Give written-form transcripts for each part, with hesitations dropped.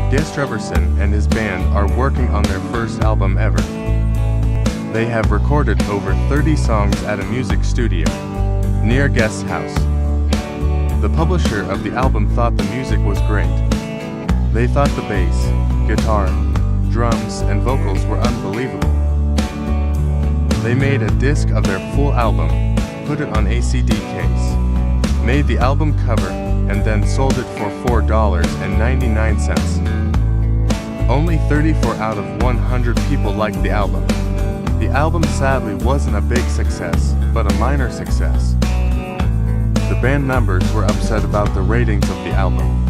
Guest Treverson and his band are working on their first album ever. They have recorded over 30 songs at a music studio near Guest's house. The publisher of the album thought the music was great. They thought the bass, guitar, drums, and vocals were unbelievable. They made a disc of their full album, put it on a CD case, made the album cover, and then sold it for $4.99. Only 34 out of 100 people liked the album. The album sadly wasn't a big success, but a minor success. The band members were upset about the ratings of the album.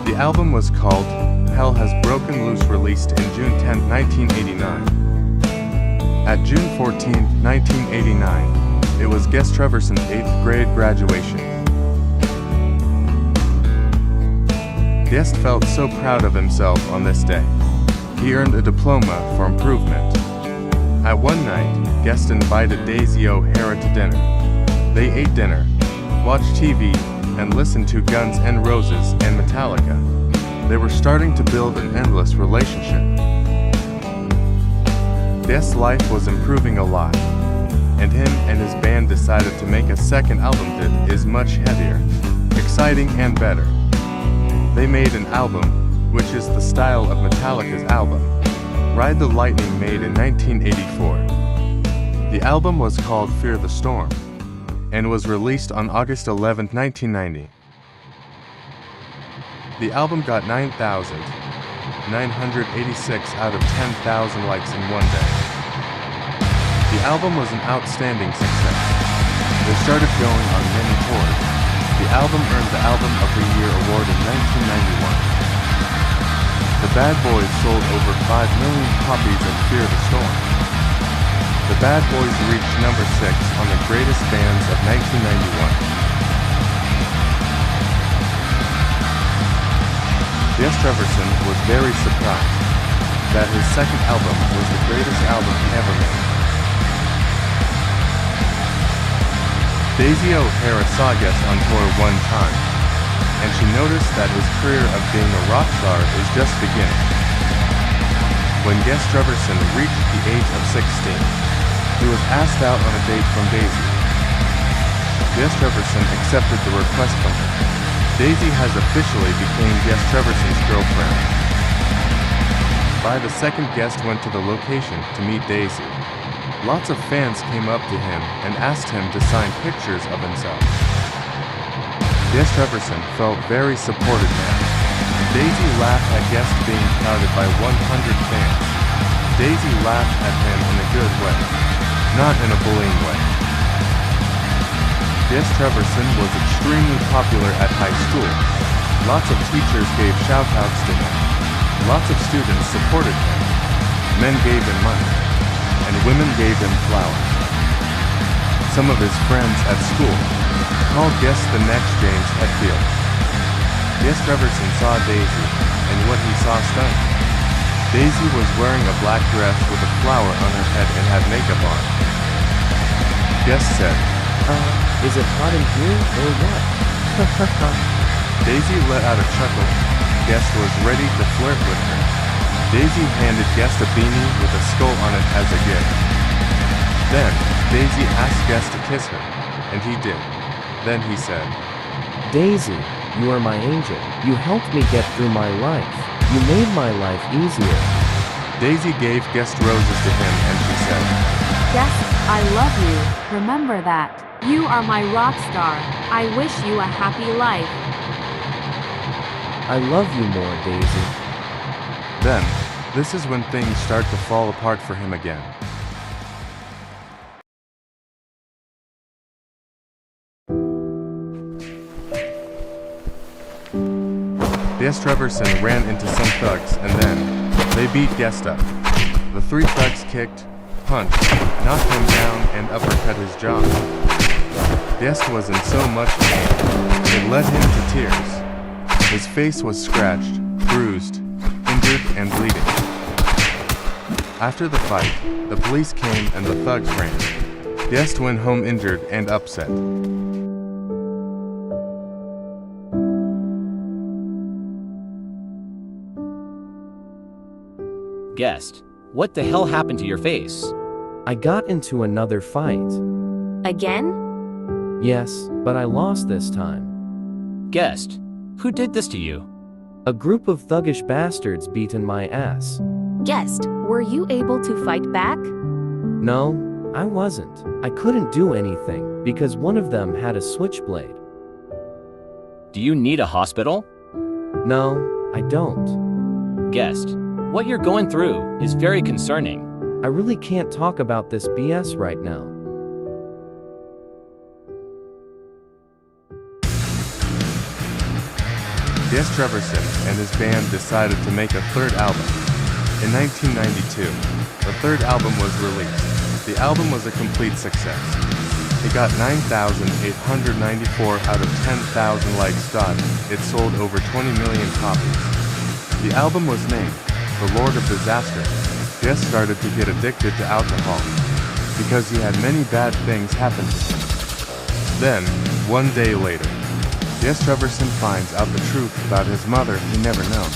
The album was called Hell Has Broken Loose, released in June 10, 1989. At June 14, 1989, it was Guest Treverson's 8th grade graduation. Guest felt so proud of himself on this day. He earned a diploma for improvement. At one night, Guest invited Daisy O'Hara to dinner. They ate dinner, watched TV, and listened to Guns N' Roses and Metallica. They were starting to build an endless relationship. Guest's life was improving a lot, and him and his band decided to make a second album that is much heavier, exciting, and better. They made an album, which is the style of Metallica's album, Ride the Lightning, made in 1984. The album was called Fear the Storm, and was released on August 11, 1990. The album got 9,986 out of 10,000 likes in one day. The album was an outstanding success. They started going on many tours. The album earned the Album of the Year award in 1991. The Bad Boys sold over 5 million copies of Fear the Storm. The Bad Boys reached number 6 on the Greatest Bands of 1991. Guest Treverson was very surprised that his second album was the greatest album he ever made. Daisy O'Hara saw Guest on tour one time, and she noticed that his career of being a rock star is just beginning. When Guest Treverson reached the age of 16, he was asked out on a date from Daisy. Guest Treverson accepted the request from her. Daisy has officially become Guest Treverson's girlfriend. By the second, Guest went to the location to meet Daisy. Lots of fans came up to him and asked him to sign pictures of himself. Guest Treverson felt very supported now. Daisy laughed at Guest being crowded by 100 fans. Daisy laughed at him in a good way, not in a bullying way. Guest Treverson was extremely popular at high school. Lots of teachers gave shout-outs to him. Lots of students supported him. Men gave him money, and women gave him flowers. Some of his friends at school called Guest the next James Hetfield. Guest Treverson saw Daisy, and what he saw stunned him. Daisy was wearing a black dress with a flower on her head and had makeup on. Guest said, Is it hot in here, or what? Daisy let out a chuckle. Guest was ready to flirt with her. Daisy handed Guest a beanie with a skull on it as a gift. Then, Daisy asked Guest to kiss her, and he did. Then he said, Daisy, you are my angel. You helped me get through my life. You made my life easier. Daisy gave Guest roses to him, and she said, Guest, I love you. Remember that. You are my rock star. I wish you a happy life. I love you more, Daisy. Then, this is when things start to fall apart for him again. Guest Treverson ran into some thugs, and then they beat Guest up. The 3 thugs kicked, punched, knocked him down, and uppercut his jaw. Guest was in so much pain, it led him to tears. His face was scratched, bruised, injured, and bleeding. After the fight, the police came and the thugs ran. Guest went home injured and upset. Guest, what the hell happened to your face? I got into another fight. Again? Yes, but I lost this time. Guest, who did this to you? A group of thuggish bastards beaten my ass. Guest, were you able to fight back? No, I wasn't. I couldn't do anything because one of them had a switchblade. Do you need a hospital? No, I don't. Guest, what you're going through is very concerning. I really can't talk about this BS right now. Yes, Treverson and his band decided to make a third album. In 1992, the third album was released. The album was a complete success. It got 9,894 out of 10,000 likes. It sold over 20 million copies. The album was named The Lord of Disaster. Yes started to get addicted to alcohol because he had many bad things happen to him. Then, one day later, Yes Treverson finds out the truth about his mother he never known.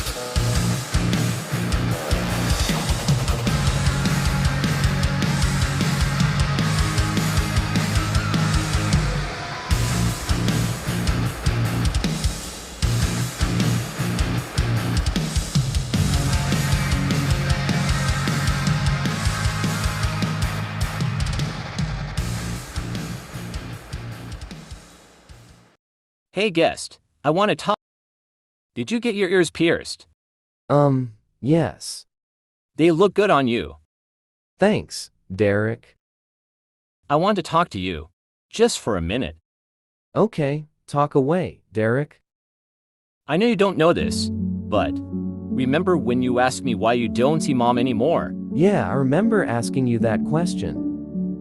Hey guest, I want to talk. Did you get your ears pierced? Yes. They look good on you. Thanks, Derek. I want to talk to you. Just for a minute. Okay, talk away, Derek. I know you don't know this, but remember when you asked me why you don't see mom anymore? Yeah, I remember asking you that question.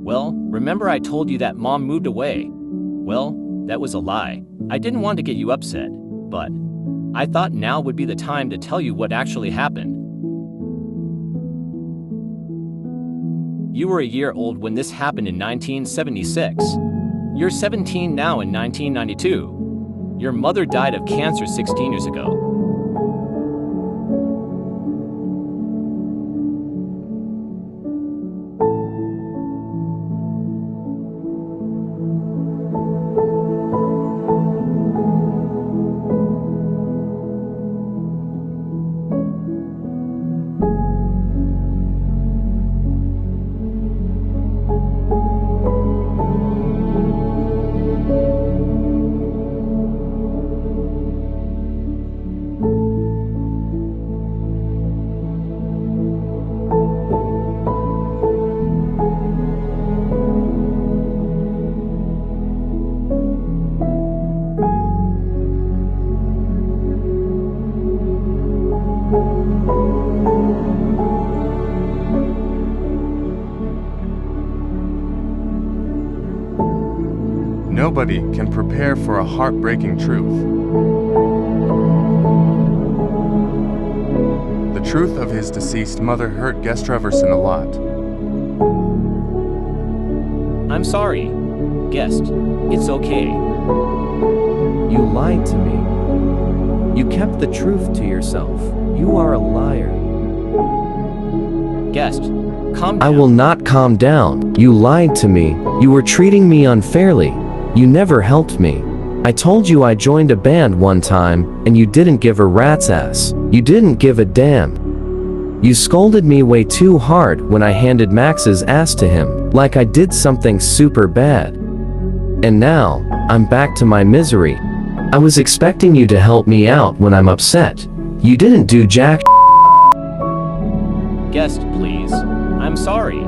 Well, remember I told you that mom moved away? Well, that was a lie. I didn't want to get you upset, but I thought now would be the time to tell you what actually happened. You were a year old when this happened in 1976. You're 17 now in 1992. Your mother died of cancer 16 years ago. Nobody can prepare for a heartbreaking truth. The truth of his deceased mother hurt Guest Treverson a lot. I'm sorry. Guest, it's okay. You lied to me. You kept the truth to yourself. You are a liar. Guest, calm down. I will not calm down. You lied to me. You were treating me unfairly. You never helped me. I told you I joined a band one time, and you didn't give a rat's ass. You didn't give a damn. You scolded me way too hard when I handed Max's ass to him, like I did something super bad. And now, I'm back to my misery. I was expecting you to help me out when I'm upset. You didn't do jack. Guest, please. I'm sorry.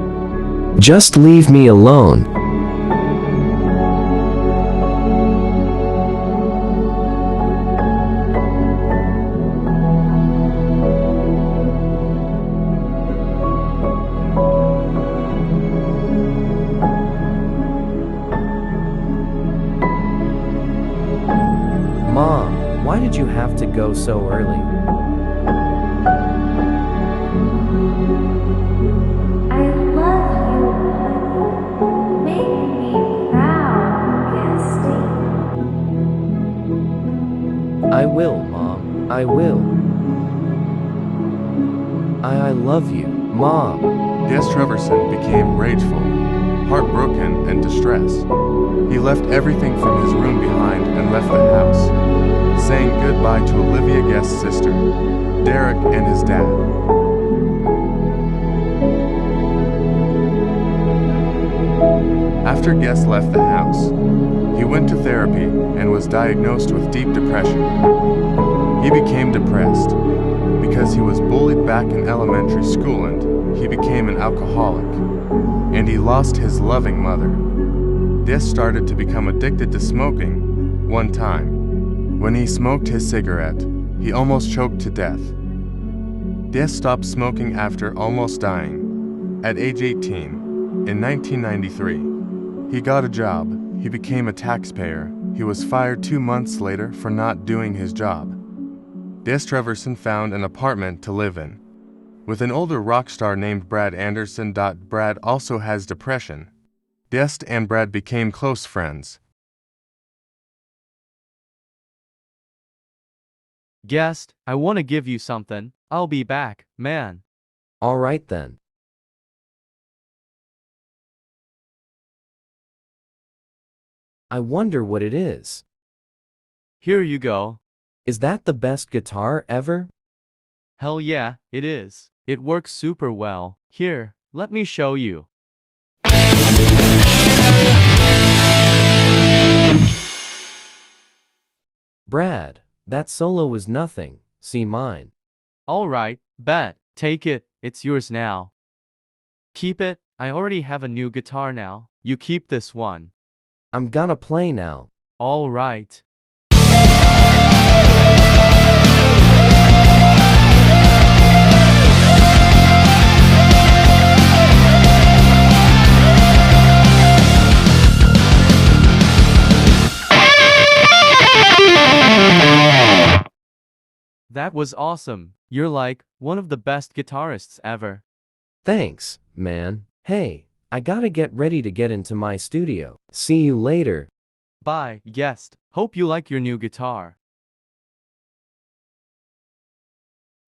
Just leave me alone. Mom, why did you have to go so early? I love you, honey. Make me proud, Guesty. I will, Mom. I will. I love you, Mom. Guest Treverson became rageful, heartbroken, and distressed. He left everything from his room behind and left the house, saying goodbye to Olivia Guest's sister, Derek, and his dad. After Guest left the house, he went to therapy and was diagnosed with deep depression. He became depressed because he was bullied back in elementary school and he became an alcoholic. And he lost his loving mother. Guest started to become addicted to smoking. One time, when he smoked his cigarette, he almost choked to death. Guest stopped smoking after almost dying. At age 18, in 1993, he got a job. He became a taxpayer. He was fired 2 months later for not doing his job. Guest Treverson found an apartment to live in with an older rock star named Brad Anderson. Brad also has depression. Guest and Brad became close friends. Guest, I want to give you something. I'll be back, man. All right then. I wonder what it is. Here you go. Is that the best guitar ever? Hell yeah, it is. It works super well. Here, let me show you. Brad, that solo was nothing. See mine. Alright, bet. Take it, it's yours now. Keep it, I already have a new guitar now. You keep this one. I'm gonna play now. Alright. That was awesome. You're like one of the best guitarists ever. Thanks, man. Hey, I gotta get ready to get into my studio. See you later. Bye, Guest. Hope you like your new guitar.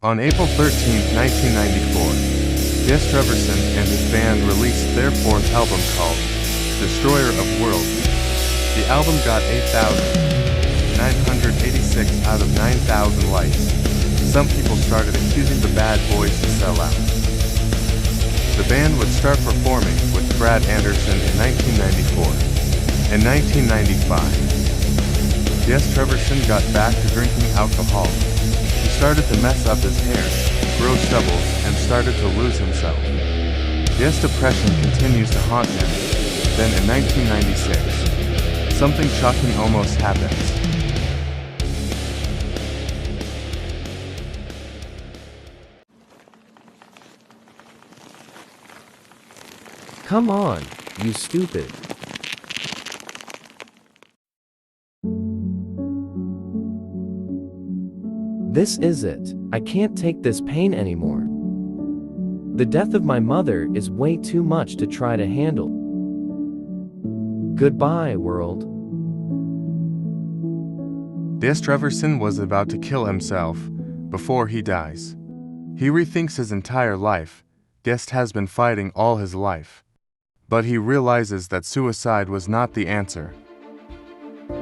On April 13, 1994, Guest Treverson and his band released their fourth album called Destroyer of Worlds. The album got 8,986 out of 9,000 likes. Some people started accusing the Bad Boys to sell out. The band would start performing with Brad Anderson in 1994. In 1995, Guest Treverson got back to drinking alcohol. He started to mess up his hair, grow stubble, and started to lose himself. Guest depression continues to haunt him. Then in 1996, something shocking almost happens. Come on, you stupid. This is it. I can't take this pain anymore. The death of my mother is way too much to try to handle. Goodbye, world. Guest Treverson was about to kill himself before he dies. He rethinks his entire life. Guest has been fighting all his life. But he realizes that suicide was not the answer.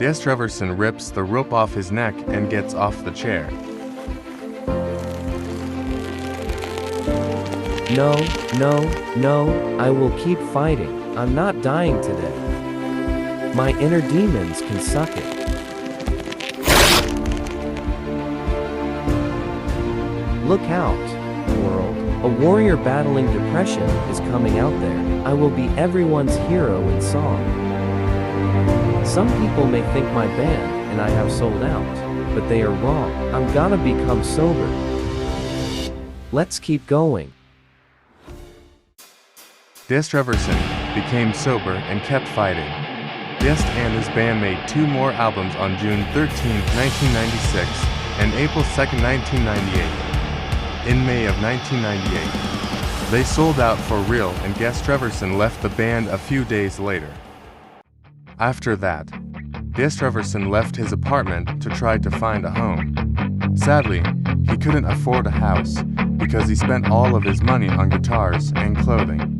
Guest Treverson rips the rope off his neck and gets off the chair. No, no, no, I will keep fighting. I'm not dying today. My inner demons can suck it. Look out, world. A warrior battling depression is coming out there. I will be everyone's hero in song. Some people may think my band and I have sold out, but they are wrong. I'm gonna become sober. Let's keep going. Guest Treverson became sober and kept fighting. Guest and his band made 2 more albums on June 13, 1996 and April 2, 1998. In May of 1998, they sold out for real and Guest Treverson left the band a few days later. After that, Guest Treverson left his apartment to try to find a home. Sadly, he couldn't afford a house because he spent all of his money on guitars and clothing.